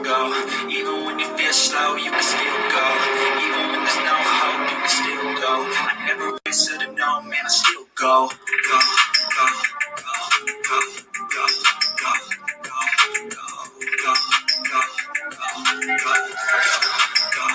go. Even when you feel slow, you can still go. Even when there's no hope, you can still go. I never answer to no, man, I still go. Go, go, go, go, go, go, go, go, go, go, go, go,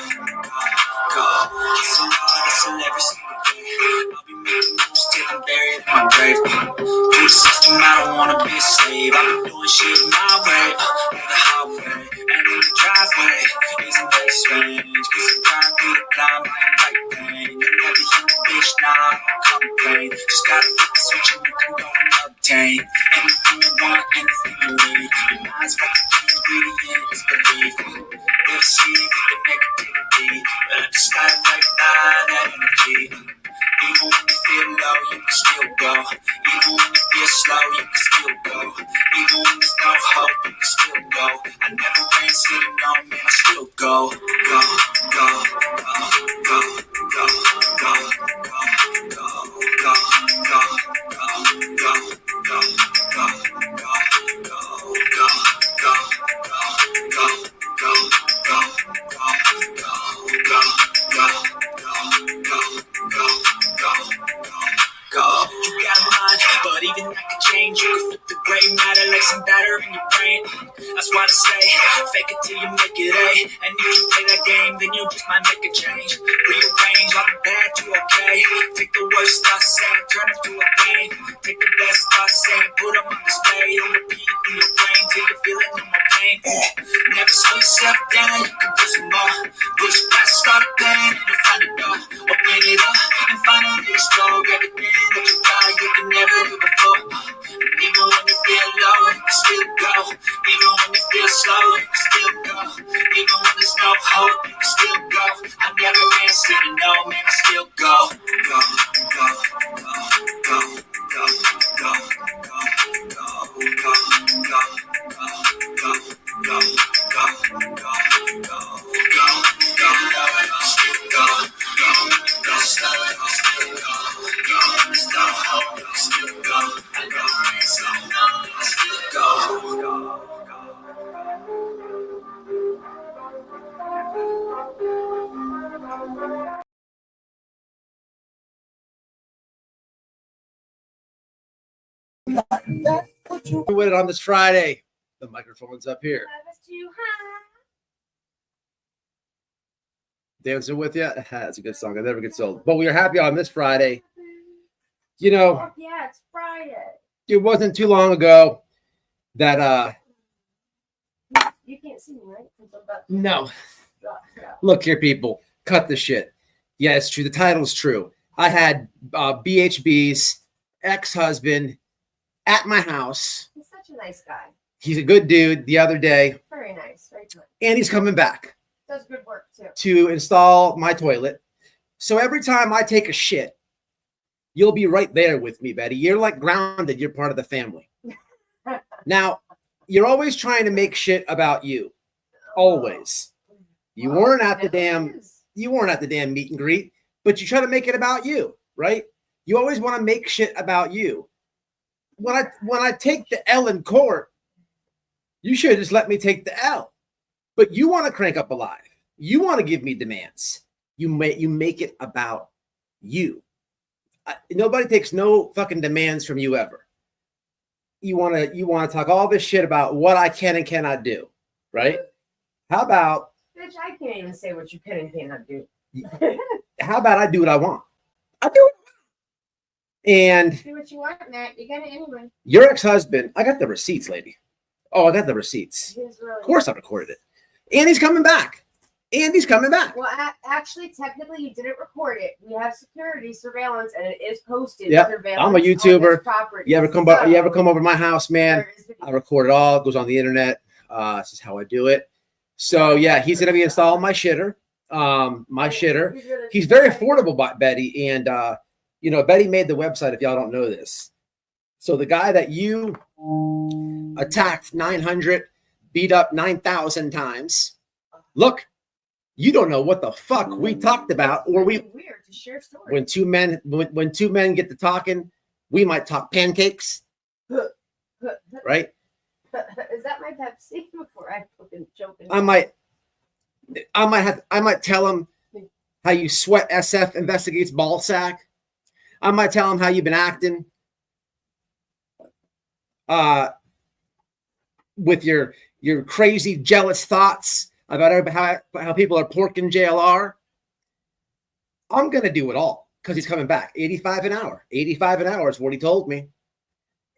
go. Hustle hard, hustle every single day. I'll be making moves till I'm buried in my grave. Through the system, I don't wanna be a slave. I've been doing shit my way, on the highway, and in the driveway. Isn't that strange? Cause I'm trying through the climb, I ain't like pain. You never hit the bitch, nah, I don't complain. Just gotta hit the switch and you can go and obtain anything you want, anything you need. Your mind's got the key ingredient, is belief. We'll see with the negativity, but I just gotta right by that energy. Even when you feel low, you can still go. Even when you feel slow, you can still go. Even when there's no hope, you can still go. I never answer to no, man, I still go. Go, go, go, go, go, go, go, go, go, go, go, go, go, go, go, you got mine, but even that could change. You can flip the gray matter like some batter in your brain. That's why I say, fake it till you make it A. And if you play that game, then you just might make a change. Rearrange all the bad to okay. Take the worst thoughts saying, turn them to a pain. Take the best thoughts saying, put them on display. On repeat in your brain till you're feeling no more pain. Never slow yourself down, you can do some more. Push past, start a pain, and you'll find a door. Open it up and finally explore everything that you thought you could never do before. Even when you feel low, you can still go. Even when you feel slow, you can still go. Even when there's no hope, you can still go. I never answer to no, man, I still go. Go, go, go, go, go, go, go, go, go, go, go, go, go, go, go, go, still go, go, go, slow, still go, go, there's no hope, still go, I never answer to no, I still go. With it on this Friday. The microphone's up here. Dancing with you. That's a good song. I never get sold. But we are happy on this Friday. You know, yeah, it's Friday. It wasn't too long ago that you can't see me, right? No. Look here, people. Cut the shit. Yeah, it's true. The title's true. I had BHB's ex-husband at my house. He's such a nice guy. He's a good dude the other day. Very nice. Very good. And he's coming back. Does good work too. To install my toilet. So every time I take a shit, you'll be right there with me, Betty. You're like grounded. You're part of the family. Now, you're always trying to make shit about you. Always. You weren't at the damn meet and greet, but you try to make it about you, right? You always want to make shit about you. When I take the L in court, you should just let me take the L. But you want to crank up a lie. You want to give me demands. You make it about you. Nobody takes no fucking demands from you ever. You want to talk all this shit about what I can and cannot do, right? How about, bitch, I can't even say what you can and cannot do. How about I do what I want? I do it. And do what you want, Matt. You got it anyway. Your ex-husband, I got the receipts, lady. Oh, I got the receipts. Really of course I recorded it. And he's coming back. Well, actually, technically, you didn't record it. We have security surveillance, and it is posted. Yeah, I'm a YouTuber. You ever come over to my house, man? I record it all. It goes on the internet. This is how I do it. So yeah, he's gonna be installing my shitter. He's very affordable, Betty. And Betty made the website. If y'all don't know this, so the guy that you attacked 900, beat up 9,000 times. Look. You don't know what the fuck we talked about, or weird to share stories. When two men get to talking, we might talk pancakes, right? Is that my Pepsi before I fucking choke? I might tell him how you sweat SF investigates ball sack. I might tell him how you've been acting with your crazy jealous thoughts about how people are porking JLR. I'm gonna do it all because he's coming back. 85 an hour. 85 an hour is what he told me.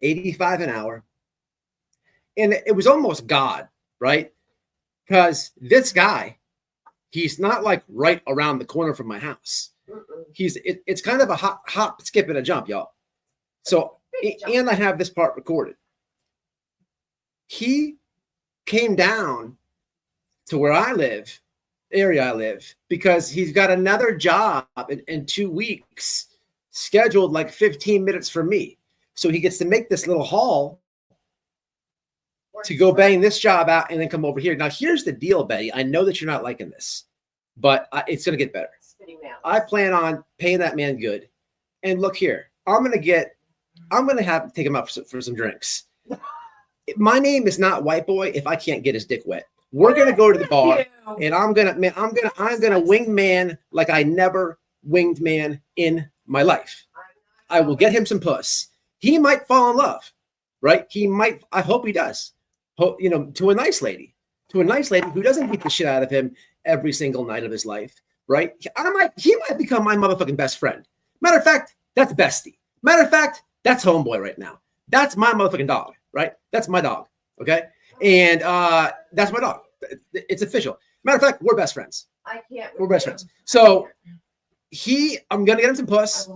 85 an hour. And it was almost God, right? Because this guy, he's not like right around the corner from my house. It's kind of a hop, skip, and a jump, y'all. So, and I have this part recorded. He came down to where I live, area I live, because he's got another job in 2 weeks scheduled like 15 minutes from me. So he gets to make this little haul to go bang this job out and then come over here. Now, here's the deal, Betty. I know that you're not liking this, but it's going to get better. I plan on paying that man good. And look here, I'm going to have to take him up for some drinks. My name is not White Boy if I can't get his dick wet. We're going to go to the bar and I'm going to wing man like I never winged man in my life. I will get him some puss. He might fall in love, right? He might. I hope he does. To a nice lady who doesn't beat the shit out of him every single night of his life, right? He might become my motherfucking best friend. Matter of fact, that's bestie. Matter of fact, that's homeboy right now. That's my motherfucking dog, right? That's my dog, okay? And that's my dog. It's official. Matter of fact, we're best friends. We're best friends. So I'm gonna get him some puss.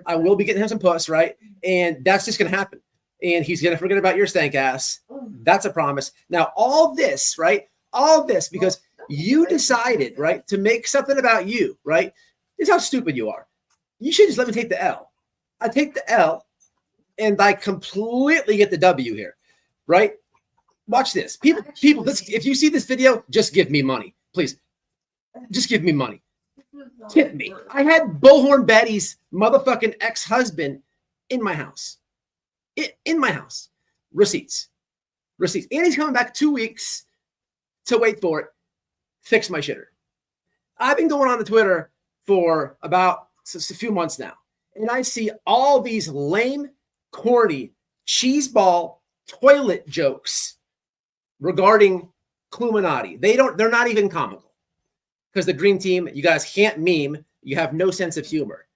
I will be getting him some puss, right? And that's just gonna happen. And he's gonna forget about your stank ass. That's a promise. Now, all this, right? All this because you decided, right, to make something about you, right? This is how stupid you are. You should just let me take the L. I take the L, and I completely get the W here, right? Watch this. People, if you see this video, just give me money, please. Just give me money. Tip me. I had Bullhorn Betty's motherfucking ex-husband in my house. In my house. Receipts. And he's coming back 2 weeks to wait for it. Fix my shitter. I've been going on the Twitter for about a few months now. And I see all these lame, corny, cheeseball toilet jokes regarding Illuminati. They're not even comical. Because the Green Team, you guys can't meme. You have no sense of humor.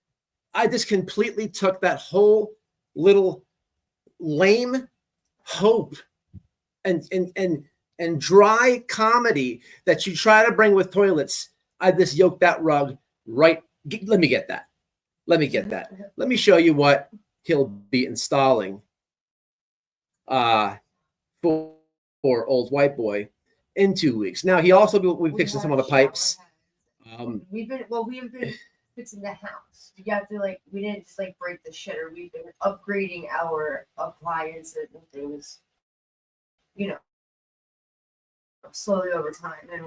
I just completely took that whole little lame hope and dry comedy that you try to bring with toilets. I just yoked that rug right. Let me get that. Let me show you what he'll be installing for old White Boy in 2 weeks. Now, he also will be fixing some of the pipes. We've been fixing the house. You have to we didn't just break the shitter. We've been upgrading our appliances and things, slowly over time. And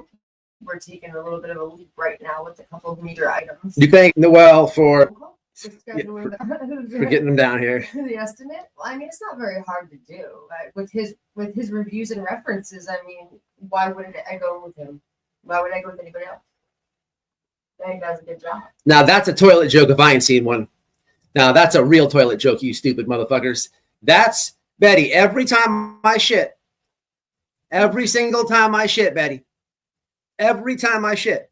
we're taking a little bit of a leap right now with a couple of major items. You thank Noel for getting them down here. The estimate? Well, I mean, it's not very hard to do. With his reviews and references, I mean, why wouldn't I go with him? Why would I go with anybody else? I think does a good job. Now, that's a toilet joke if I ain't seen one. Now, that's a real toilet joke, you stupid motherfuckers. That's Betty. Every time I shit. Every single time I shit, Betty. Every time I shit.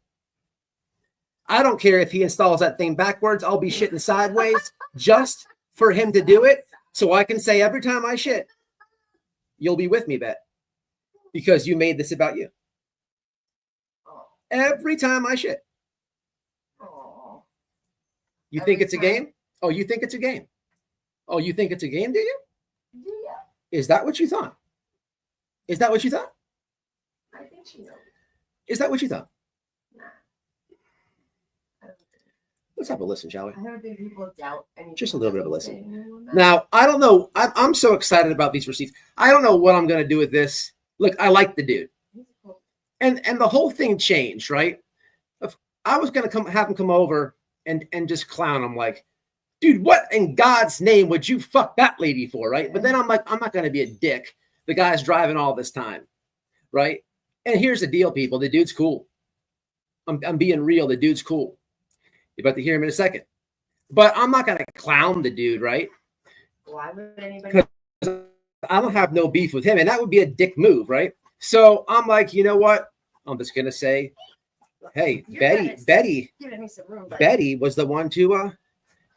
I don't care if he installs that thing backwards. I'll be shitting sideways just for him to do it. So I can say every time I shit, you'll be with me, Bet. Because you made this about you. Every time I shit. You think it's a game? Oh, you think it's a game? Oh, you think it's a game, do you? Yeah. Is that what you thought? I think she knows. Is that what you thought? Nah. Let's have a listen, shall we? I don't think people doubt anything. Just a little bit of a listen. Now, I don't know. I'm so excited about these receipts. I don't know what I'm going to do with this. Look, I like the dude. And the whole thing changed, right? I was going to have him come over and just clown him like, dude, what in God's name would you fuck that lady for, right? But then I'm like, I'm not going to be a dick. The guy's driving all this time, right? And here's the deal, people. The dude's cool. I'm being real. The dude's cool. You're about to hear him in a second. But I'm not going to clown the dude, right? Why would anybody? I don't have no beef with him, and that would be a dick move, right? So I'm like, you know what? I'm just going to say, hey, Betty was the one to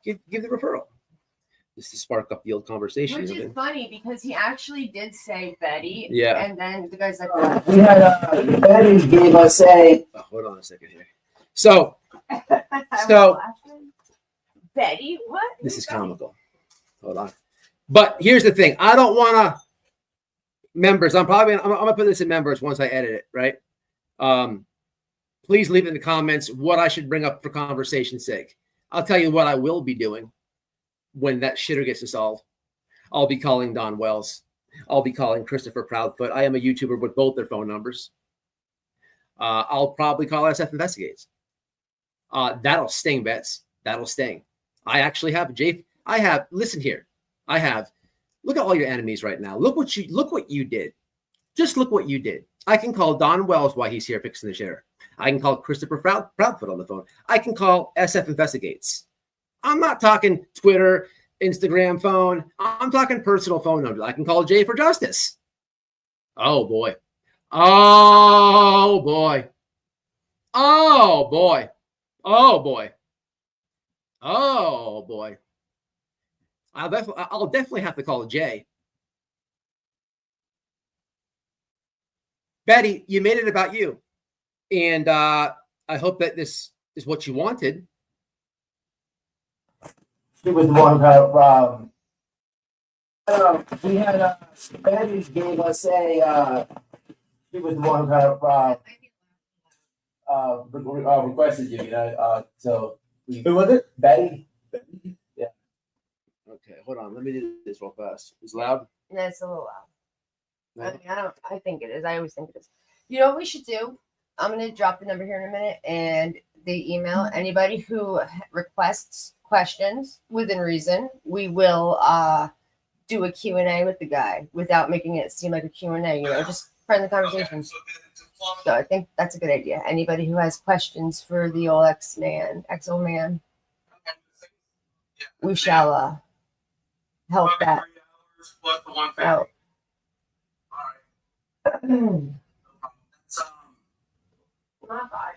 give the referral. Just to spark up the old conversation. Which is funny because he actually did say Betty. Yeah. And then the guy's like, We had Betty gave us a. Oh, hold on a second here. So Betty, what? This is comical. Hold on. But here's the thing. I don't want to members. I'm gonna put this in members once I edit it, right? Please leave in the comments what I should bring up for conversation's sake. I'll tell you what I will be doing when that shitter gets dissolved. I'll be calling Don Wells. I'll be calling Christopher Proudfoot. I am a YouTuber with both their phone numbers. I'll probably call SF Investigates. That'll sting, Bets. That'll sting. I actually have listen here. Look at all your enemies right now. Look what you did. Just look what you did. I can call Don Wells while he's here fixing the shitter. I can call Christopher Proudfoot on the phone. I can call SF Investigates. I'm not talking Twitter, Instagram phone. I'm talking personal phone numbers. I can call Jay for Justice. Oh, boy. Oh, boy. Oh, boy. Oh, boy. Oh, boy. I'll definitely have to call Jay. Betty, you made it about you. And I hope that this is what you wanted. She was one about. We had Betty gave us a. She was one about requested you. So who was it? Betty. Yeah. Okay, hold on. Let me do this real fast. It's loud. No, it's a little loud. No? I mean, I think it is. I always think it is. You know what we should do? I'm going to drop the number here in a minute and the email. Anybody who requests questions within reason, we will do a Q&A with the guy without making it seem like a Q&A, just friendly conversation. So I think that's a good idea. Anybody who has questions for the old XO man, we shall help that out. Not bad.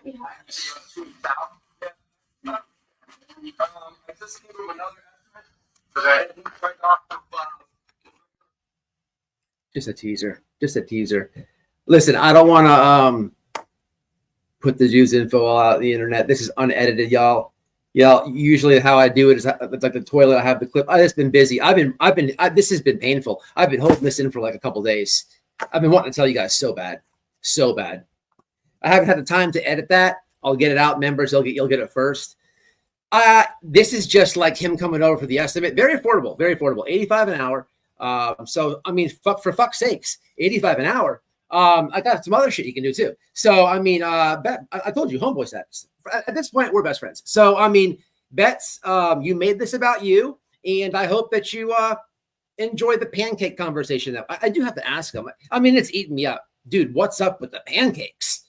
Just a teaser. Listen, I don't want to put the Jews info all out on the internet. This is unedited, y'all. Usually how I do it is it's like the toilet. I have the clip. I've just been busy. This has been painful. I've been holding this in for like a couple days. I've been wanting to tell you guys so bad. I haven't had the time to edit that. I'll get it out, members. You'll get it first. This is just like him coming over for the estimate. Very affordable. $85 an hour. So I mean, for fuck's sakes, $85 an hour. I got some other shit you can do too. So I mean, I told you, homeboy status. At this point, we're best friends. So I mean, Bets, you made this about you, and I hope that you enjoy the pancake conversation. I do have to ask him. I mean, it's eating me up, dude. What's up with the pancakes?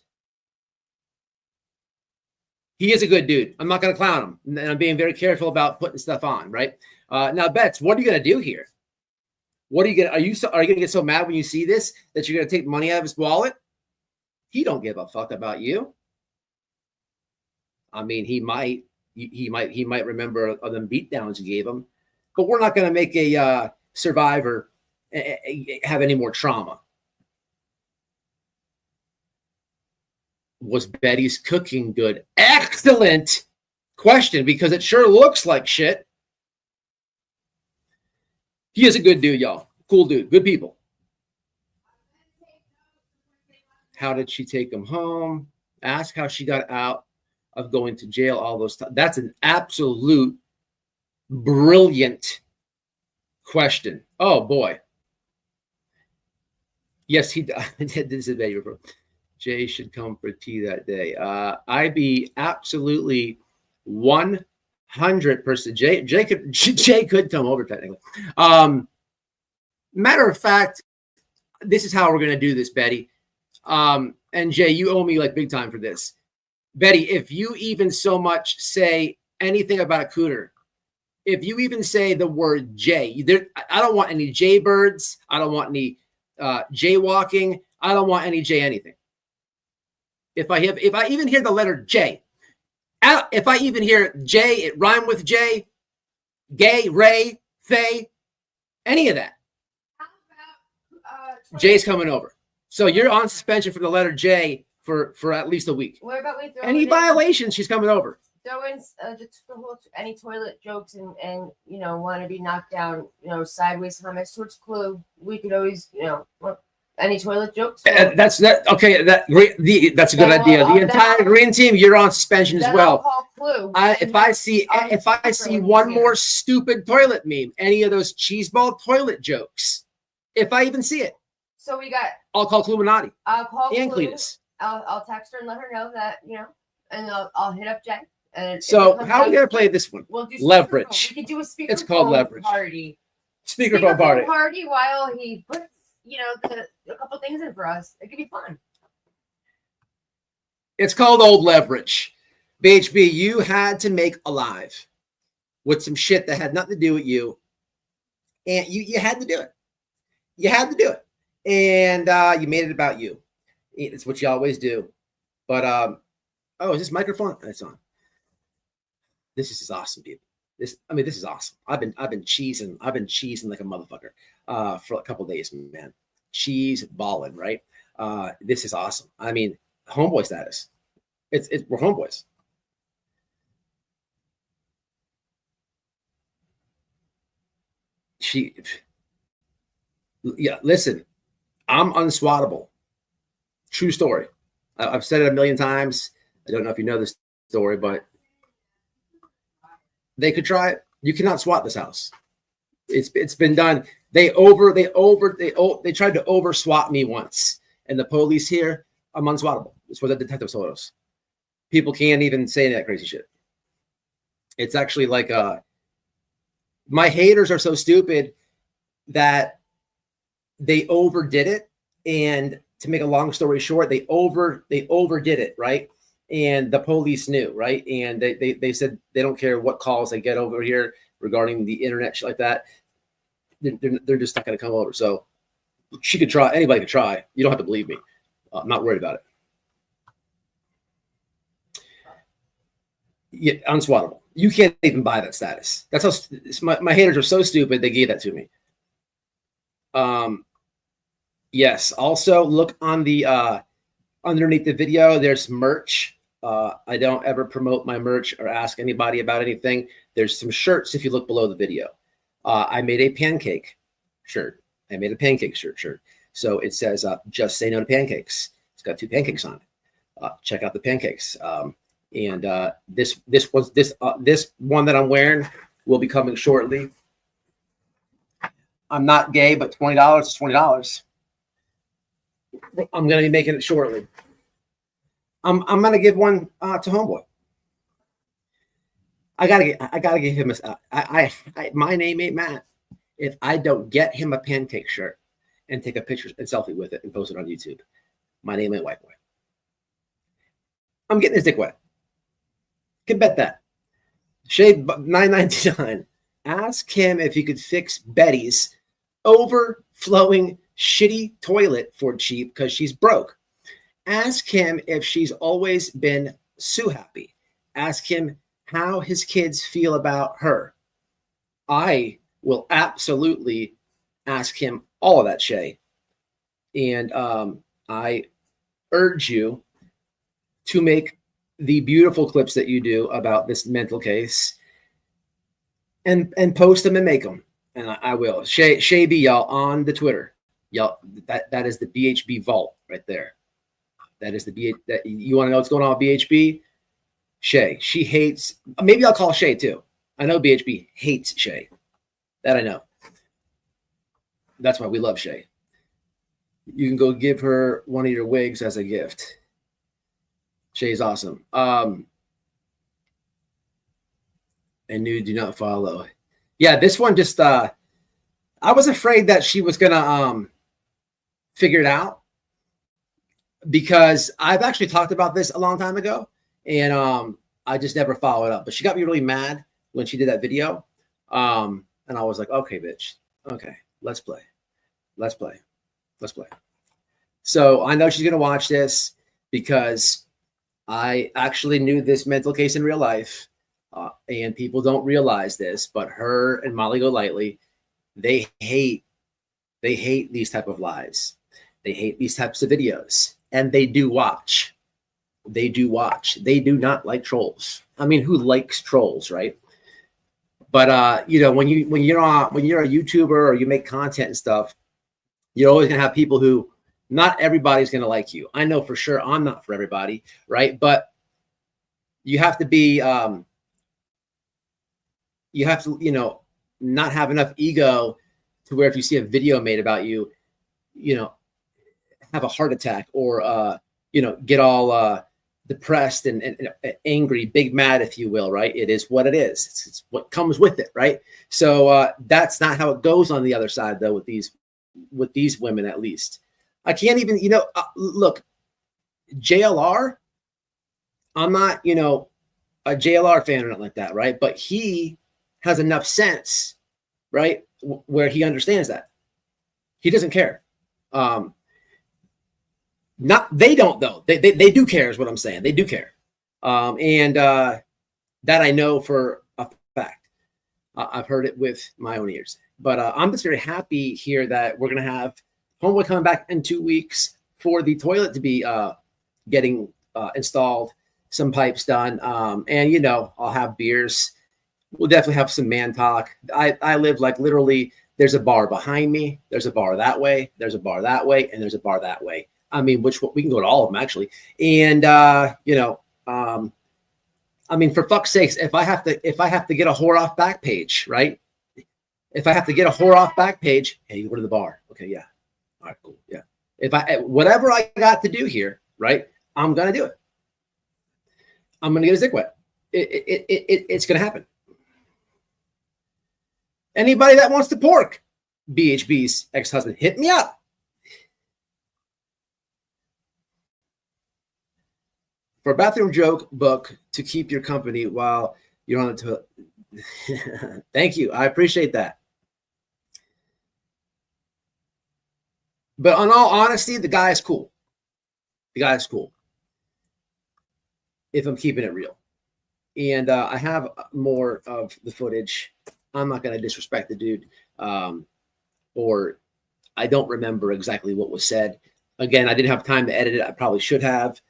He is a good dude. I'm not going to clown him, and I'm being very careful about putting stuff on. Right now, Bets, what are you going to do here? What are you going to? Are you going to get so mad when you see this that you're going to take money out of his wallet? He don't give a fuck about you. I mean, he might remember them beatdowns you gave him, but we're not going to make a survivor have any more trauma. Was Betty's cooking good? Excellent question, because it sure looks like shit. He is a good dude, y'all. Cool dude. Good people. How did she take him home? Ask how she got out of going to jail all those times. That's an absolute brilliant question. Oh, boy. Yes, he does. This is Betty. Jay should come for tea that day. I'd be absolutely 100%. Jay could come over technically. Matter of fact, this is how we're gonna do this, Betty. And Jay, you owe me like big time for this. Betty, if you even so much say anything about a cooter, if you even say the word Jay, I don't want any Jaybirds. I don't want any jaywalking. I don't want any J anything. If I even hear the letter J, if I even hear J, it rhyme with J, gay, Ray, Faye, any of that. How about Jay's coming over. So you're on suspension for the letter J for at least a week. what about we throw Any in- violations, she's coming over. throw in just the whole any toilet jokes and you know want to be knocked down, you know, sideways comments towards Clue. We could always, you know, any toilet jokes. That's okay. That's a good idea. The entire green team, you're on suspension as well. Call Clue. If I see one more stupid toilet meme, any of those cheeseball toilet jokes, if I even see it, So we got. I'll call Illuminati I'll call and Clue. Cletus. I'll text her and let her know that, you know, and I'll hit up Jay. And if So it comes how are we down gonna to play it, this one? We'll do Leverage. speakerphone. We could do a speaker. It's called leverage. Party. Speakerphone party. Party while he puts, you know, a couple things in for us. It could be fun. It's called old leverage. BHB, you had to make a live with some shit that had nothing to do with you, and you had to do it. You had to do it, and you made it about you. It's what you always do. But oh, is this microphone? It's on. This is awesome, people. This is awesome. I've been cheesing like a motherfucker for a couple of days, man. Cheese balling, right? This is awesome. I mean, homeboy status. We're homeboys. Listen, I'm unswattable. True story. I've said it a million times. I don't know if you know this story, but they could try it. You cannot swat this house. It's been done. They tried to over swat me once, and the police here, I'm unswattable. It's what the detectives told us. People can't even say that crazy shit. It's actually like my haters are so stupid that they overdid it. And to make a long story short, they overdid it, right? And the police knew, right? And they said they don't care what calls they get over here regarding the internet, shit like that. They're just not going to come over. So she could try. Anybody could try. You don't have to believe me. I'm not worried about it. Yeah, unswattable. You can't even buy that status. That's how my haters are so stupid. They gave that to me. Yes. Also, look on the underneath the video. There's merch. I don't ever promote my merch or ask anybody about anything. There's some shirts if you look below the video. I made a pancake shirt. I made a pancake shirt. So it says, just say no to pancakes. It's got 2 pancakes on it. Check out the pancakes. And this one that I'm wearing will be coming shortly. I'm not gay, but $20 is $20. I'm going to be making it shortly. I'm going to give one to Homeboy. I gotta get him my name ain't Matt. If I don't get him a pancake shirt and take a picture and selfie with it and post it on YouTube, my name ain't White Boy. I'm getting his dick wet. Can bet that. Shade 999. Ask him if he could fix Betty's overflowing shitty toilet for cheap because she's broke. Ask him if she's always been Sue happy. Ask him how his kids feel about her. I will absolutely ask him all of that, Shay. And I urge you to make the beautiful clips that you do about this mental case and post them and make them. And I will. Shay B, y'all, on the Twitter. Y'all, that is the BHB vault right there. That is the that you want to know what's going on with BHB? Shay. She hates, maybe I'll call Shay too. I know BHB hates Shay. That I know. That's why we love Shay. You can go give her one of your wigs as a gift. Shay's awesome. And new do not follow. Yeah, this one just I was afraid that she was gonna figured out, because I've actually talked about this a long time ago, and I just never followed up. But she got me really mad when she did that video, and I was like, okay, bitch, okay, let's play. So I know she's gonna watch this because I actually knew this mental case in real life, and people don't realize this, but her and Molly Golightly, they hate these type of lives. They hate these types of videos, and they do watch. They do not like trolls. I mean, who likes trolls, right? But you know, when you're a YouTuber or you make content and stuff, you're always gonna have people who, not everybody's gonna like you. I know for sure I'm not for everybody, right? But you have to be, you have to, you know, not have enough ego to where if you see a video made about you, you know, have a heart attack or you know, get all depressed and angry, big mad, if you will, right? It is what it is. It's what comes with it, right? So that's not how it goes on the other side, though, with these women, at least. I can't even, you know, look, JLR, I'm not, you know, a JLR fan or nothing like that, right? But he has enough sense, right, where he understands that. He doesn't care. Not they don't though. They do care is what I'm saying. They do care, and that I know for a fact. I've heard it with my own ears. But I'm just very happy here that we're gonna have Homeboy coming back in 2 weeks for the toilet to be getting installed, some pipes done, and you know, I'll have beers. We'll definitely have some man talk. I live like literally. There's a bar behind me. There's a bar that way. There's a bar that way, and there's a bar that way. I mean, we can go to all of them actually. And you know, I mean, for fuck's sakes, if I have to get a whore off back page, right? If I have to get a whore off back page, hey, you go to the bar. Okay, yeah. All right, cool. Yeah. If whatever I got to do here, right? I'm gonna do it. I'm gonna get his dick wet. It's gonna happen. Anybody that wants to pork BHB's ex-husband, hit me up. For a bathroom joke book to keep your company while you're on the toilet. Thank you. I appreciate that. But in all honesty, the guy is cool. The guy is cool. If I'm keeping it real. And I have more of the footage. I'm not going to disrespect the dude. Or I don't remember exactly what was said. Again, I didn't have time to edit it. I probably should have.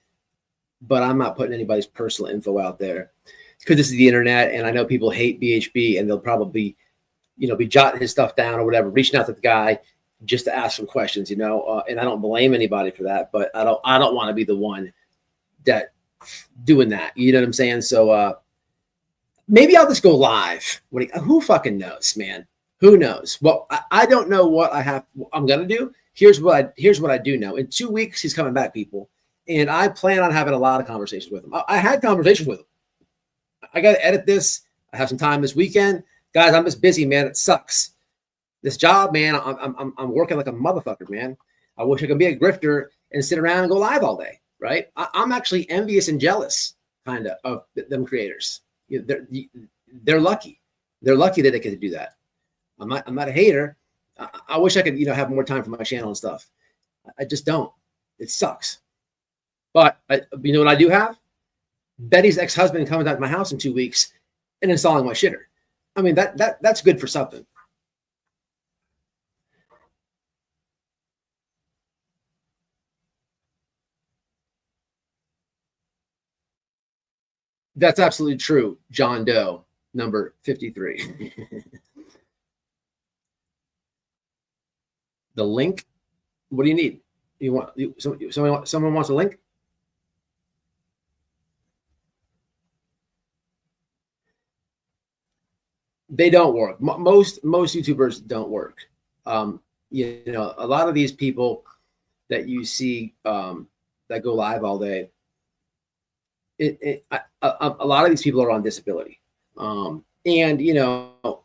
But I'm not putting anybody's personal info out there because this is the internet, and I know people hate BHB, and they'll probably, you know, be jotting his stuff down or whatever, reaching out to the guy just to ask some questions, you know. And I don't blame anybody for that, but I don't want to be the one that doing that. You know what I'm saying? So maybe I'll just go live. Who fucking knows, man? Who knows? Well, I don't know what I'm gonna do. Here's what I do know. In 2 weeks, he's coming back, people. And I plan on having a lot of conversations with him. I had conversations with him. I got to edit this. I have some time this weekend. Guys, I'm just busy, man. It sucks. This job, man, I'm working like a motherfucker, man. I wish I could be a grifter and sit around and go live all day, right? I'm actually envious and jealous, kind of them creators. They're lucky. They're lucky that they get to do that. I'm not a hater. I wish I could, you know, have more time for my channel and stuff. I just don't. It sucks. But you know what I do have? Betty's ex-husband coming out to my house in 2 weeks and installing my shitter. I mean, that's good for something. That's absolutely true. John Doe, number 53. The link. What do you need? Someone wants a link? They don't work. Most YouTubers don't work. You know, a lot of these people that you see that go live all day, a lot of these people are on disability. And, you know,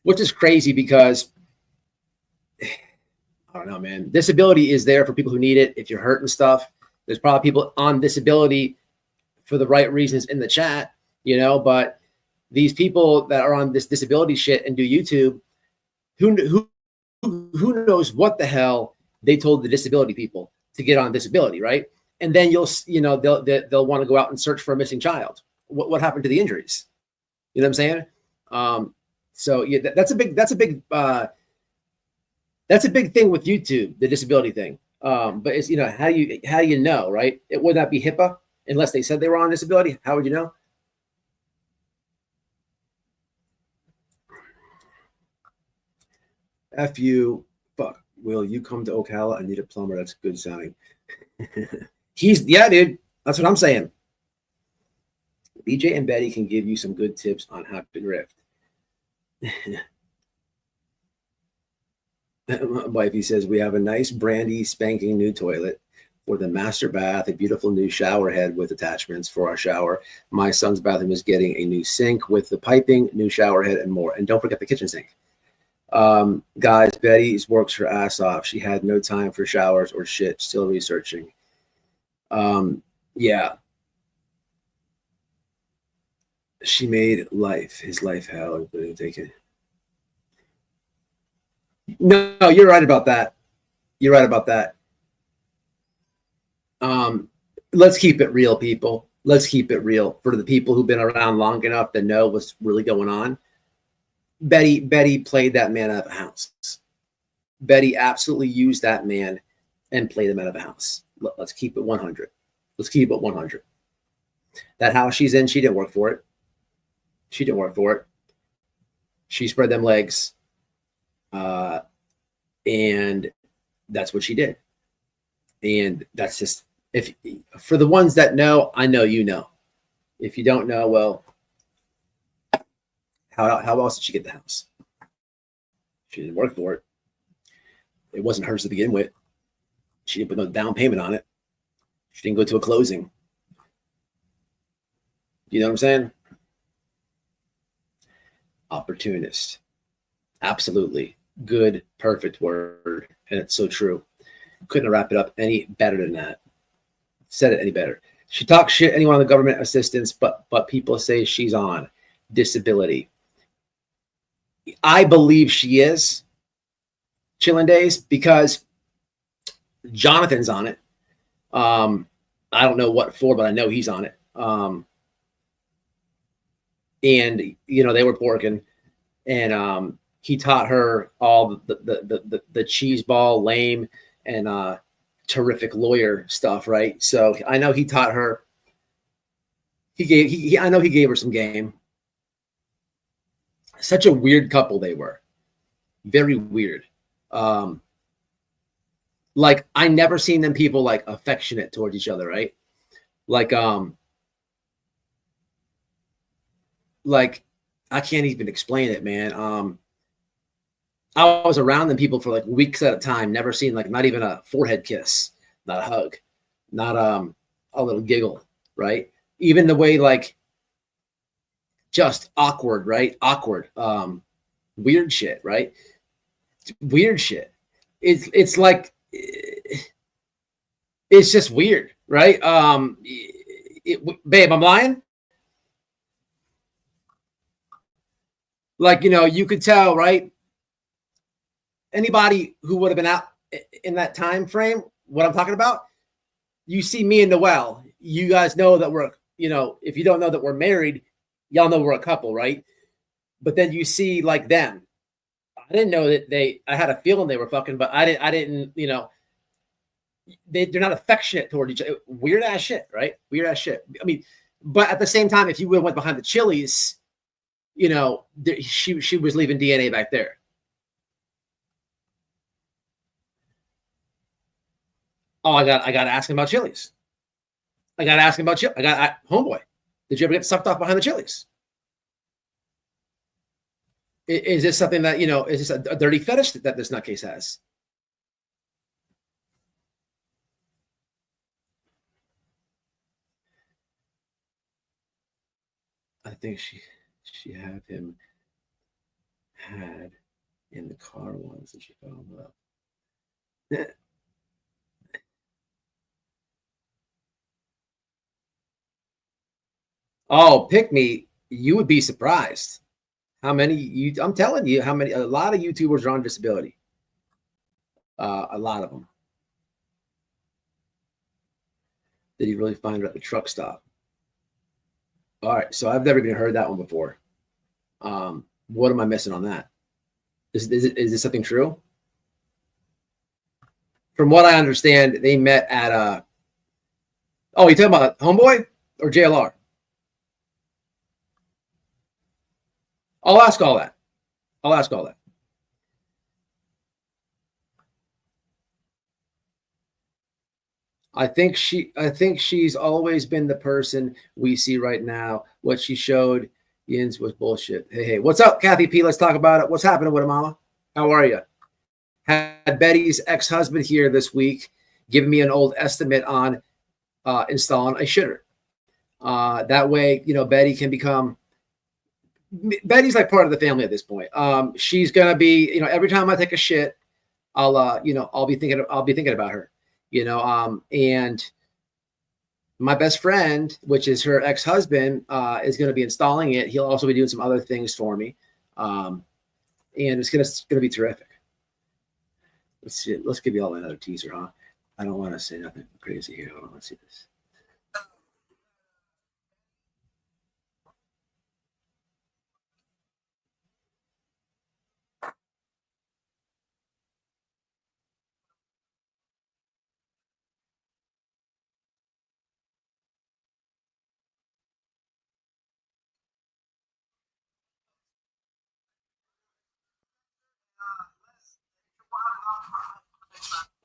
which is crazy because I don't know, man. Disability is there for people who need it. If you're hurt and stuff, there's probably people on disability for the right reasons in the chat, you know, but these people that are on this disability shit and do YouTube, who knows what the hell they told the disability people to get on disability, right? And then they'll want to go out and search for a missing child. What happened to the injuries? You know what I'm saying? So yeah, that's a big thing with YouTube, the disability thing. But it's, you know, how you know, right? It would not be HIPAA unless they said they were on disability. How would you know? F you, fuck. Will you come to Ocala? I need a plumber. That's good sounding. Yeah, dude. That's what I'm saying. BJ and Betty can give you some good tips on how to drift. Wifey says, we have a nice brandy spanking new toilet for the master bath, a beautiful new shower head with attachments for our shower. My son's bathroom is getting a new sink with the piping, new shower head, and more. And don't forget the kitchen sink. Guys, Betty's works her ass off. She had no time for showers or shit. Still researching. Yeah. She made his life hell. No, you're right about that. You're right about that. Let's keep it real, people. Let's keep it real. For the people who've been around long enough to know what's really going on, Betty played that man out of the house. Betty absolutely used that man and played him out of the house. Let's keep it 100. Let's keep it 100. That house she's in, she didn't work for it. She didn't work for it. She spread them legs. And that's what she did. And that's just, for the ones that know, I know you know. If you don't know, well, how else did she get the house? She didn't work for it. It wasn't hers to begin with. She didn't put no down payment on it. She didn't go to a closing. You know what I'm saying? Opportunist. Absolutely. Good, perfect word. And it's so true. Couldn't wrap it up any better than that. Said it any better. She talks shit anyone on the government assistance, but people say she's on disability. I believe she is. Chillin' Days, because Jonathan's on it. I don't know what for, but I know he's on it. And you know, they were porking, and he taught her all the cheese ball, lame, and terrific lawyer stuff, right? So I know he taught her. I know he gave her some game. Such a weird couple they were. Very weird. Like I never seen them people like affectionate towards each other, right? Like I can't even explain it, man. I was around them people for like weeks at a time, never seen like not even a forehead kiss, not a hug, not a little giggle, right? Even the way like just awkward, right? Awkward, weird shit, right? Weird shit. It's like it's just weird, right? Babe, I'm lying. Like, you know, you could tell, right? Anybody who would have been out in that time frame, what I'm talking about, you see me and Noel, you guys know that we're, you know, if you don't know that we're married, y'all know we're a couple, right? But then you see like them. I didn't know that I had a feeling they were fucking, but I didn't, you know, they're not affectionate toward each other. Weird ass shit, right? Weird ass shit. I mean, but at the same time, if you would have went behind the Chili's, you know, she was leaving DNA back there. Oh, I got to ask him about Chili's. I got to ask him about homeboy. Did you ever get sucked off behind the Chili's? Is this something that, you know, is this a dirty fetish that this nutcase has? I think she had him in the car once and she fell in love. Oh, pick me. You would be surprised how many you. I'm telling you, how many. A lot of YouTubers are on disability. A lot of them. Did he really find her at the truck stop? All right, so I've never even heard that one before. What am I missing on that? Is this something true? From what I understand, they met at a. Oh, you talking about Homeboy or JLR? I'll ask all that. I'll ask all that. I think she's always been the person we see right now. What she showed Yins was bullshit. Hey, what's up, Kathy P? Let's talk about it. What's happening with her, mama? How are you? Had Betty's ex-husband here this week giving me an old estimate on installing a shitter. That way, Betty can become. Betty's like part of the family at this point. She's gonna be, every time I take a shit, I'll be thinking about her. And my best friend, which is her ex-husband, is going to be installing it. He'll also be doing some other things for me. And it's going to be terrific. Let's see. Let's give you all another teaser, huh? I don't want to say nothing crazy here. Hold on, let's see this.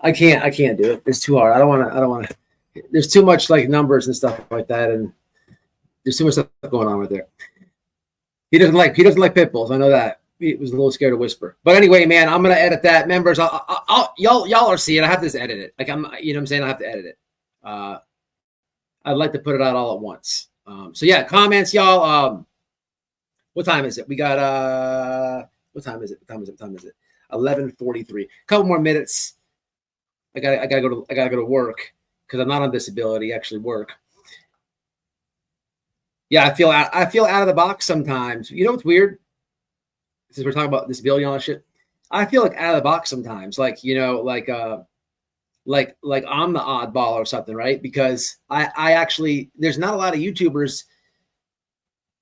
I can't do it. It's too hard. I don't want to. There's too much like numbers and stuff like that, and there's too much stuff going on right there. He doesn't like pit bulls. I know that. He was a little scared to whisper. But anyway, man, I'm gonna edit that. Members, y'all are seeing. I have to edit it. Like what I'm saying, I have to edit it. I'd like to put it out all at once. So yeah, comments, y'all. What time is it? We got what time is it? 11:43. A couple more minutes. I gotta go to work because I'm not on disability. Actually, work. Yeah, I feel out of the box sometimes. You know what's weird? Since we're talking about disability and all that shit, I feel like out of the box sometimes. Like like I'm the oddball or something, right? Because I actually there's not a lot of YouTubers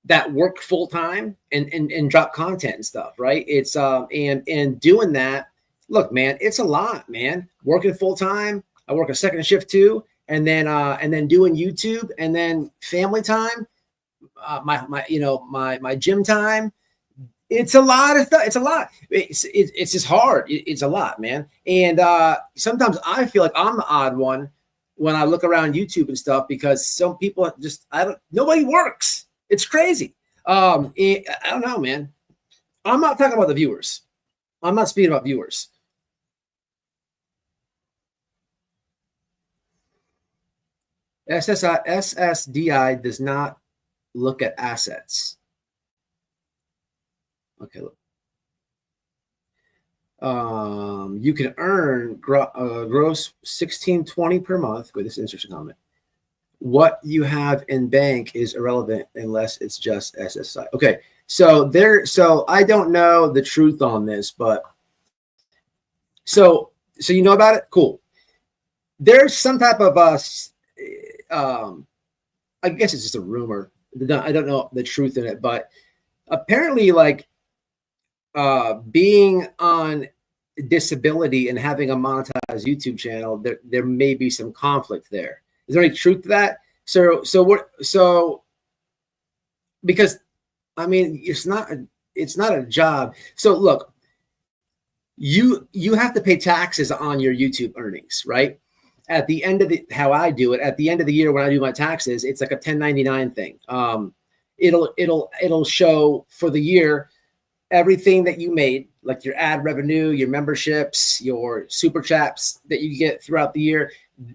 that work full time and drop content and stuff, right? It's and doing that. Look, man, it's a lot, man. Working full time. I work a second shift too, and then doing YouTube, and then family time. My gym time. It's a lot of stuff. It's a lot. It's just hard. It's a lot, man. And sometimes I feel like I'm the odd one when I look around YouTube and stuff because some people just nobody works. It's crazy. I don't know, man. I'm not talking about the viewers. I'm not speaking about viewers. SSDI does not look at assets. Okay, look. You can earn gross $16.20 per month. Wait, this is an interesting comment. What you have in bank is irrelevant unless it's just SSI. Okay, so I don't know the truth on this, but so you know about it? Cool. There's some type of I guess it's just a rumor. I don't know the truth in it, but apparently, like being on disability and having a monetized YouTube channel, there may be some conflict there. Is there any truth to that? So because I mean it's not a job. So look, you have to pay taxes on your YouTube earnings, right? At the end of how I do it, at the end of the year when I do my taxes, it's like a 1099 thing. It'll show for the year everything that you made, like your ad revenue, your memberships, your super chats that you get throughout the year.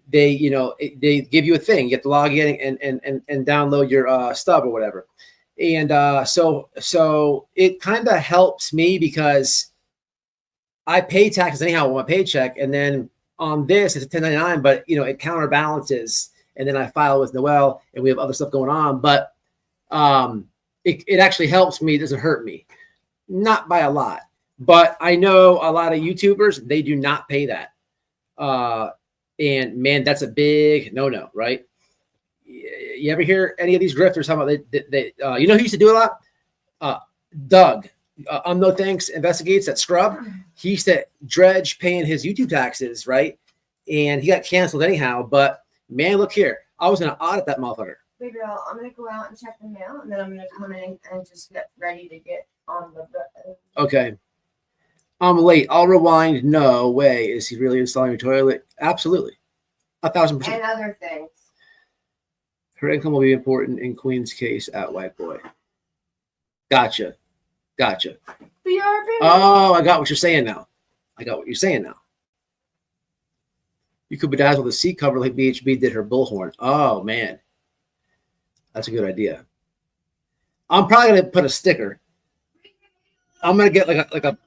They give you a thing. You have to log in and download your stub or whatever. And so it kind of helps me because I pay taxes anyhow on my paycheck, and then on this, it's a 1099, but you know, it counterbalances. And then I file with Noel, and we have other stuff going on. But it actually helps me. It doesn't hurt me, not by a lot. But I know a lot of YouTubers, they do not pay that. And man, that's a big no-no, right? You ever hear any of these grifters talking about you know who used to do a lot? Doug, No Thanks Investigates, that scrub. He used to dredge paying his YouTube taxes, right? And he got canceled anyhow. But man, look here. I was going to audit that motherfucker. Baby girl, I'm going to go out and check the mail, and then I'm going to come in and just get ready to get on the... Okay. I'm late. I'll rewind. No way. Is he really installing your toilet? Absolutely. 1,000%. And other things. Her income will be important in Queen's case at White Boy. Gotcha. BRB. Oh, I got what you're saying now. You could bedazzle the seat cover like BHB did her Bullhorn. Oh, man. That's a good idea. I'm probably going to put a sticker. I'm going to get like a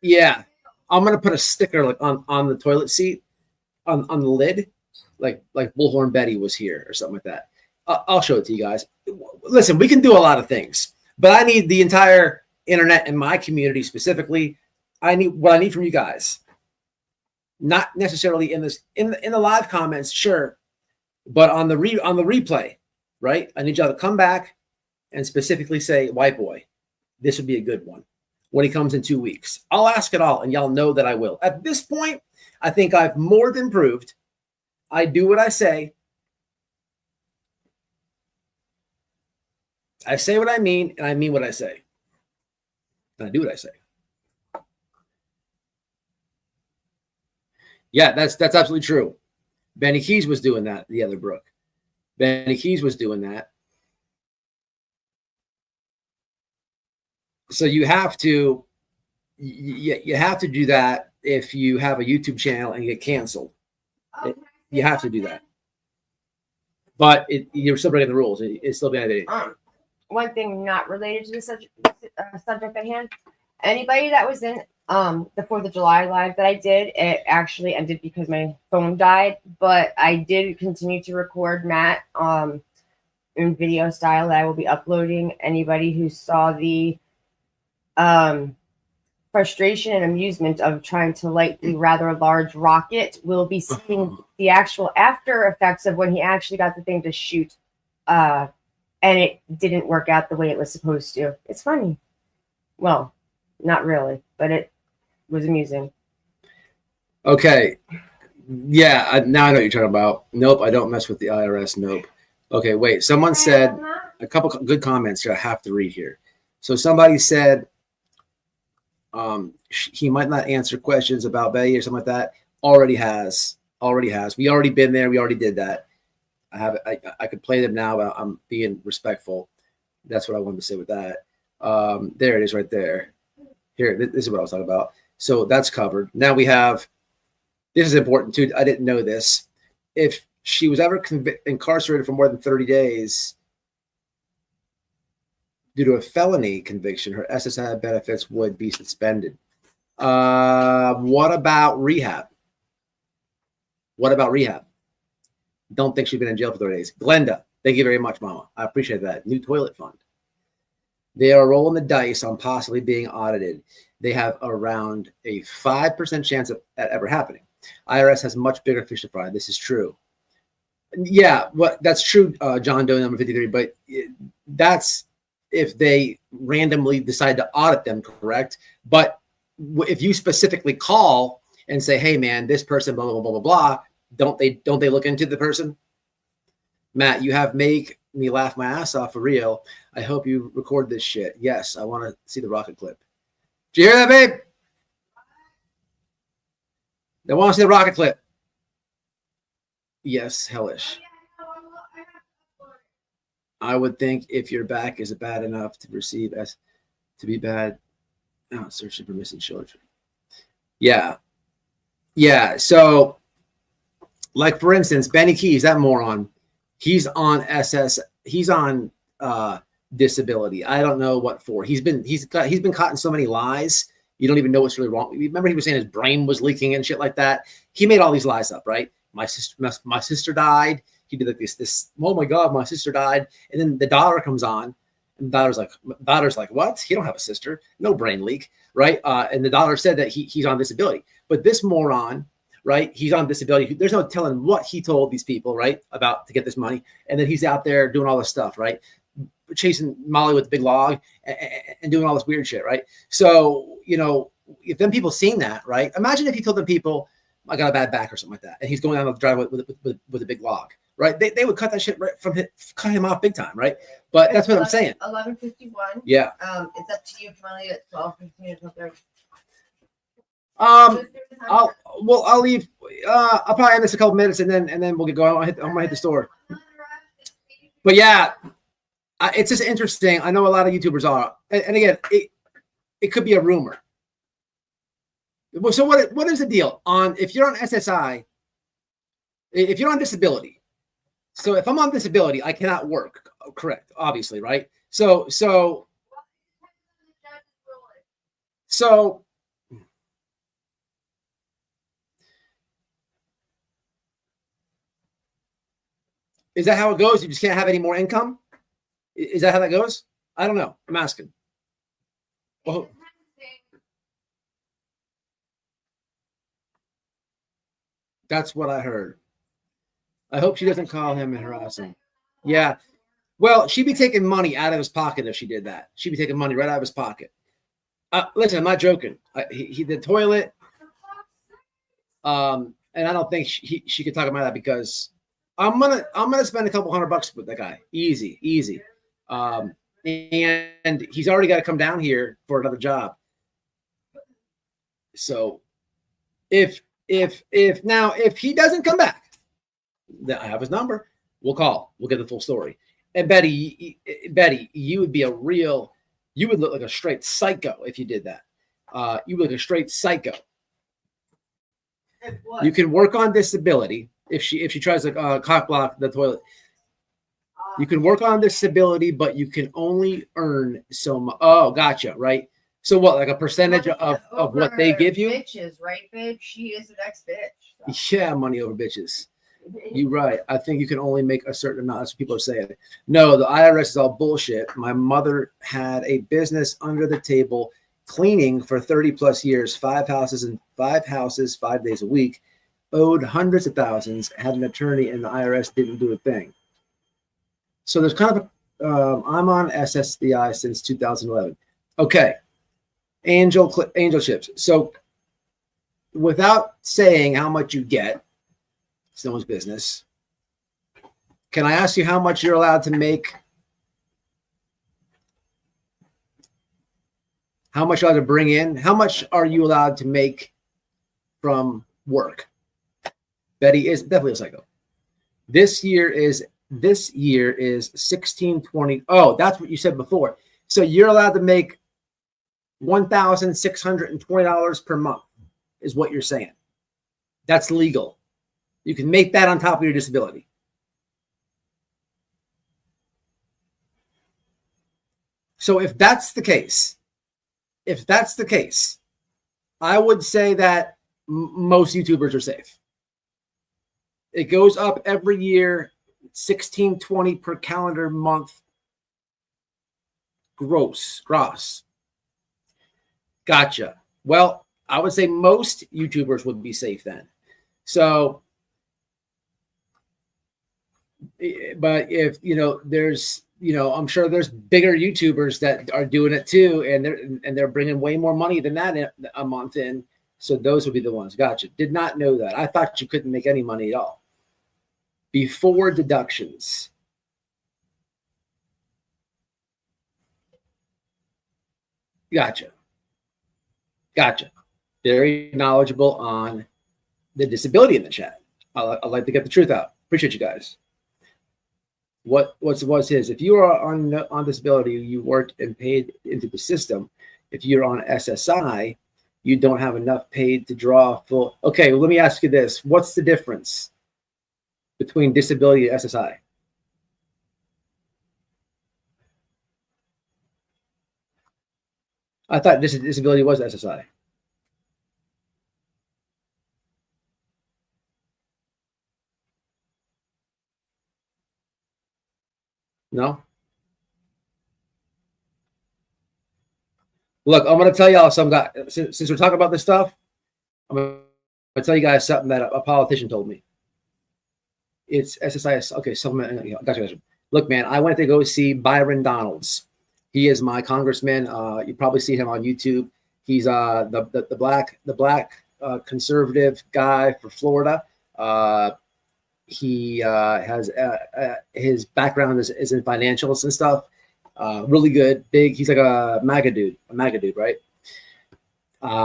yeah. I'm going to put a sticker like on the toilet seat, on the lid, like Bullhorn Betty was here or something like that. I'll show it to you guys. Listen, we can do a lot of things, but I need the entire internet and my community specifically. I need what I need from you guys. Not necessarily in the live comments, sure, but on the replay, right? I need y'all to come back and specifically say, White Boy, this would be a good one when he comes in 2 weeks. I'll ask it all, and y'all know that I will. At this point, I think I've more than proved I do what I say. I say what I mean, and I mean what I say. And I do what I say. Yeah, that's absolutely true. Benny Keys was doing that, the other Brooke. Benny Keys was doing that. So you have to do that if you have a YouTube channel and get canceled. You have to do that. But you're still breaking the rules. It's still bad. One thing not related to the subject at hand. Anybody that was in the 4th of July live that I did, it actually ended because my phone died. But I did continue to record Matt in video style that I will be uploading. Anybody who saw the frustration and amusement of trying to light the rather large rocket will be seeing the actual after effects of when he actually got the thing to shoot and it didn't work out the way it was supposed to. It's funny. Well, not really, but it was amusing. Okay. Yeah, now I know what you're talking about. Nope, I don't mess with the IRS. Nope. Okay, wait. Someone said a couple good comments here I have to read here. So somebody said he might not answer questions about Betty or something like that. Already has. We already been there. We already did that. I could play them now, but I'm being respectful. That's what I wanted to say with that. There it is right there. Here, this is what I was talking about. So that's covered. Now we have, this is important too. I didn't know this. If she was ever incarcerated for more than 30 days due to a felony conviction, her SSI benefits would be suspended. What about rehab? Don't think she's been in jail for 30 days. Glenda, thank you very much, Mama. I appreciate that. New toilet fund. They are rolling the dice on possibly being audited. They have around a 5% chance of that ever happening. IRS has much bigger fish to fry. This is true. Yeah, that's true, John Doe number 53, but that's if they randomly decide to audit them, correct? But if you specifically call and say, hey, man, this person, blah, blah, blah, blah, blah, don't they look into the person? Matt, you have make me laugh my ass off for real. I hope you record this shit. Yes, I want to see the rocket clip. Did you hear that, babe? They want to see the rocket clip. Yes, hellish. I would think if your back is bad enough to perceive as to be bad, searching for missing children. Yeah. So, like for instance, Benny Keys, that moron, he's on he's on disability. I don't know what for. He's been caught in so many lies You don't even know what's really wrong. Remember, he was saying his brain was leaking and shit like that. He made all these lies up, right? My sister died. He did like this. Oh my God, my sister died. And then the daughter comes on, and the daughter's like, what? You don't have a sister. No brain leak, right? And the daughter said that he's on disability. But this moron, right? He's on disability. There's no telling what he told these people, right, about to get this money. And then he's out there doing all this stuff, right? Chasing Molly with the big log and doing all this weird shit, right? So, you know, if them people seeing that, right? Imagine if he told them people, I got a bad back or something like that, and he's going down the driveway with a big log, right? They would cut that shit right from cut him off big time, right? But that's what I'm saying. 11:51. Yeah. It's up to you, Molly, at 12:15. I'll leave. I'll probably end this a couple minutes and then we'll get going. I'm gonna hit the store. But yeah, it's just interesting. I know a lot of YouTubers are, and again, it could be a rumor. So what is the deal on if you're on SSI? If you're on disability, so if I'm on disability, I cannot work. Correct, obviously, right? So is that how it goes? You just can't have any more income? Is that how that goes? I don't know. I'm asking. Well, that's what I heard. I hope she doesn't call him and harass him. Yeah. Well, she'd be taking money out of his pocket if she did that. She'd be taking money right out of his pocket. Listen, I'm not joking. He did toilet. And I don't think she could talk about that because I'm gonna spend a couple $100 with that guy. Easy. And he's already got to come down here for another job. So if he doesn't come back, then I have his number. We'll call. We'll get the full story. And Betty, you would look like a straight psycho if you did that. You look like a straight psycho. You can work on disability if she tries to cock block the toilet. You can work on disability, but you can only earn so much. Oh, gotcha. Right. So what, like a percentage of what they give you? Bitches, right, bitch? She is the next bitch. So. Yeah, money over bitches. You're right. I think you can only make a certain amount. That's what people are saying. No, the IRS is all bullshit. My mother had a business under the table cleaning for 30 plus years, 5 houses, 5 days a week, owed hundreds of thousands, had an attorney, and the IRS didn't do a thing. So there's kind of I'm on SSDI since 2011. Okay. Angel chips. So without saying how much you get, it's no one's business. Can I ask you how much you're allowed to make? How much you're allowed to bring in? How much are you allowed to make from work? Betty is definitely a psycho. This year is 1620. Oh, that's what you said before. So you're allowed to make $1,620 per month is what you're saying. That's legal. You can make that on top of your disability. So if that's the case, I would say that most YouTubers are safe. It goes up every year, 1620 per calendar month. Gross. Gotcha. Well, I would say most YouTubers would be safe then. So, but if, there's, I'm sure there's bigger YouTubers that are doing it too. And they're bringing way more money than that a month in. So those would be the ones. Gotcha. Did not know that. I thought you couldn't make any money at all. Before deductions. Gotcha. Very knowledgeable on the disability in the chat. I like to get the truth out. Appreciate you guys. What's his? If you are on disability, you worked and paid into the system. If you're on SSI, you don't have enough paid to draw full. Okay, well, let me ask you this. What's the difference between disability and SSI? I thought disability was SSI. No. Look, I'm going to tell y'all some guy. Since we're talking about this stuff, I'm going to tell you guys something that a politician told me. It's SSI. Okay, gotcha. Look, man, I went to go see Byron Donalds. He is my congressman. You probably see him on YouTube. He's the black conservative guy for Florida. He has his background is in financials and stuff. Really good, big. He's like a MAGA dude, right?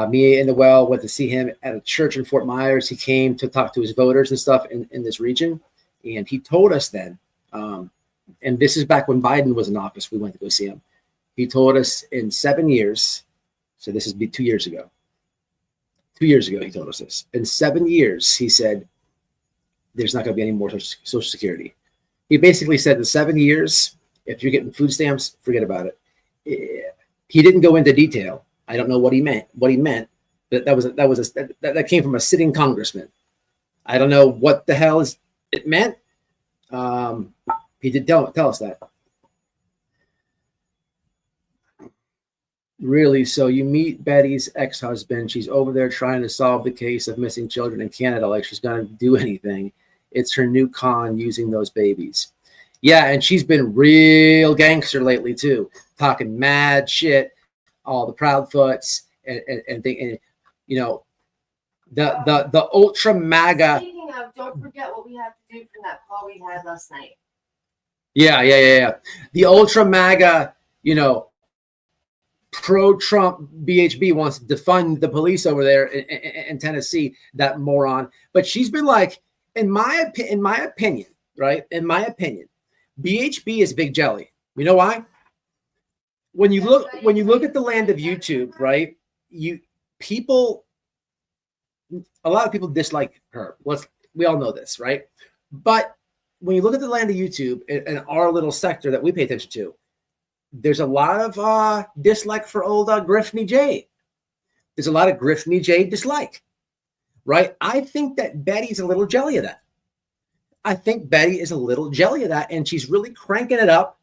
Me and Noel went to see him at a church in Fort Myers. He came to talk to his voters and stuff in this region. And he told us then, and this is back when Biden was in office, we went to go see him. He told us in 7 years, so this is 2 years ago. 2 years ago, he told us this. In 7 years, he said, there's not going to be any more Social Security. He basically said in 7 years, if you're getting food stamps, forget about it. He didn't go into detail. I don't know what he meant. That came from a sitting congressman. I don't know what the hell it meant. He did tell us that. Really? So you meet Betty's ex-husband. She's over there trying to solve the case of missing children in Canada like she's going to do anything. It's her new con using those babies. Yeah, and she's been real gangster lately too, talking mad shit, all the Proudfoots and you know, the ultra MAGA. Speaking of, don't forget what we have to do from that call we had last night. Yeah. The ultra MAGA, you know, pro-Trump BHB wants to defund the police over there in Tennessee, that moron. But she's been like, in my opinion, right? In my opinion, BHB is big jelly. You know why? When you look at the land of YouTube, right? A lot of people dislike her. We all know this, right? But when you look at the land of YouTube and our little sector that we pay attention to, there's a lot of dislike for old Griffney J. There's a lot of Griffney J dislike, right? I think that Betty's a little jelly of that. I think Betty is a little jelly of that, and she's really cranking it up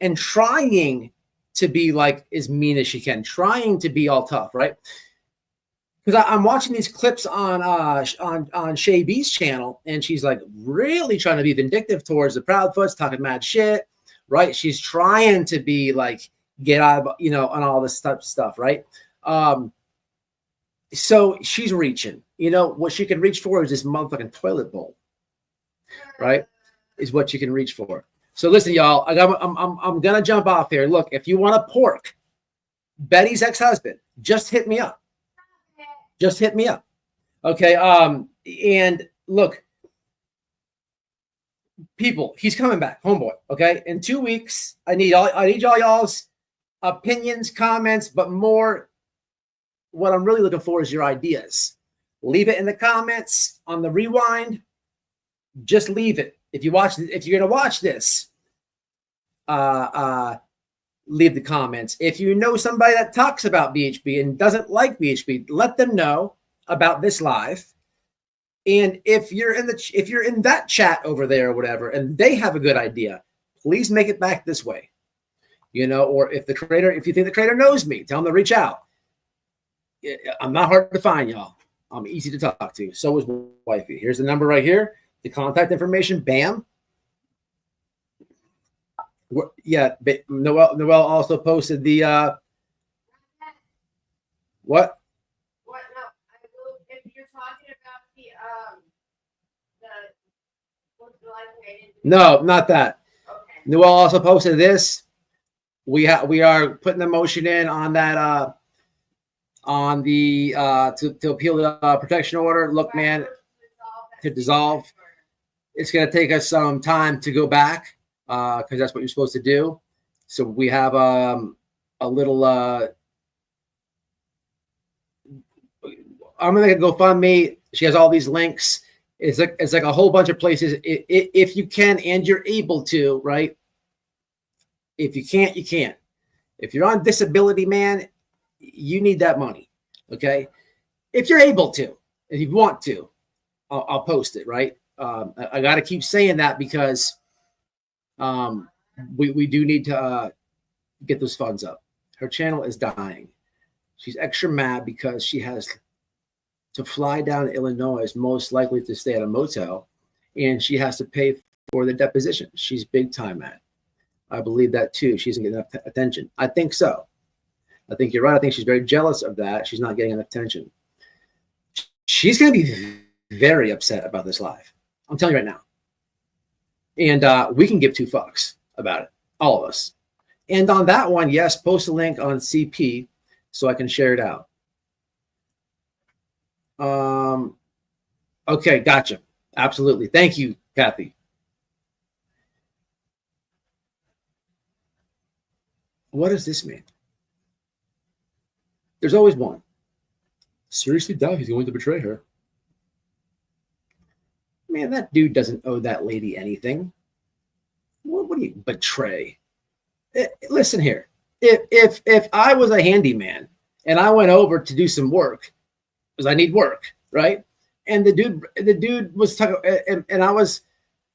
and trying to be like as mean as she can, trying to be all tough, right? Because I'm watching these clips on Shay B's channel, and she's like really trying to be vindictive towards the Proudfoots, talking mad shit. Right, she's trying to be like get out of, on all this type of stuff, right? So she's reaching. What she can reach for is this motherfucking toilet bowl, right? Is what you can reach for. So listen, y'all, I'm gonna jump off here. Look, if you want to pork Betty's ex-husband, just hit me up. Just hit me up, okay? And look. People, he's coming back, homeboy. Okay, in 2 weeks, I need y'all's opinions, comments, but more. What I'm really looking for is your ideas. Leave it in the comments on the rewind. Just leave it. If you're gonna watch this, leave the comments. If you know somebody that talks about BHB and doesn't like BHB, let them know about this live. And if you're in that chat over there or whatever, and they have a good idea, please make it back this way, or if you think the creator knows me, tell them to reach out. I'm not hard to find, y'all. I'm easy to talk to. So is wifey. Here's the number right here, the contact information. Bam. Yeah. Noel also posted the, what? No, not that. Okay. Noel also posted this. We are putting the motion in on that on the to appeal the protection order. Look, man, to dissolve. It's going to take us some time to go back because that's what you're supposed to do. So we have a little. I'm going to GoFundMe. She has all these links. It's like a whole bunch of places. If you can and you're able to, right? If you can't, you can't. If you're on disability, man, you need that money. Okay. If you're able to, if you want to, I'll post it, right? I got to keep saying that because we do need to get those funds up. Her channel is dying. She's extra mad because she has to fly down to Illinois, most likely to stay at a motel, and she has to pay for the deposition. She's big time mad. I believe that too. She doesn't get enough attention. I think so. I think you're right. I think she's very jealous of that. She's not getting enough attention. She's going to be very upset about this live. I'm telling you right now. And we can give two fucks about it, all of us. And on that one, yes, post a link on CP so I can share it out. Okay, gotcha. Absolutely. Thank you, Kathy. What does this mean? There's always one. Seriously doubt he's going to betray her. Man, that dude doesn't owe that lady anything. What do you betray? Listen here. If I was a handyman and I went over to do some work, because I need work, right? And the dude was talking, and I was,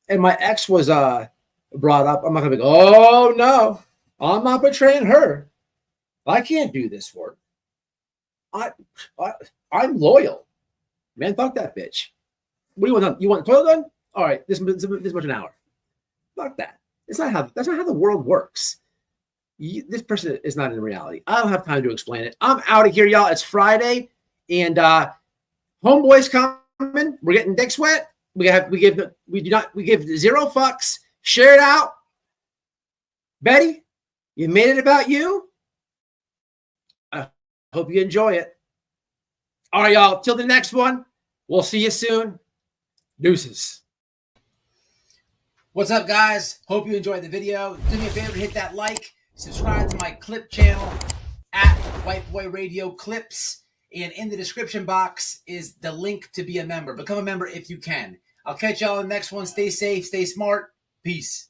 and my ex was brought up. I'm not gonna be, oh no, I'm not betraying her. I can't do this work. I'm loyal, man. Fuck that bitch. What do you want done? You want the toilet done? All right, this much an hour. Fuck that. That's not how the world works. This person is not in reality. I don't have time to explain it. I'm out of here, y'all. It's Friday, and homeboys coming. We're getting dick sweat. We give zero fucks. Share it out. Betty, you made it about you. I hope you enjoy it. All right, y'all. Till the next one. We'll see you soon. Deuces. What's up, guys? Hope you enjoyed the video. Do me a favor, hit that like. Subscribe to my clip channel at White Boy Radio Clips. And in the description box is the link to be a member. Become a member if you can. I'll catch y'all in the next one. Stay safe. Stay smart. Peace.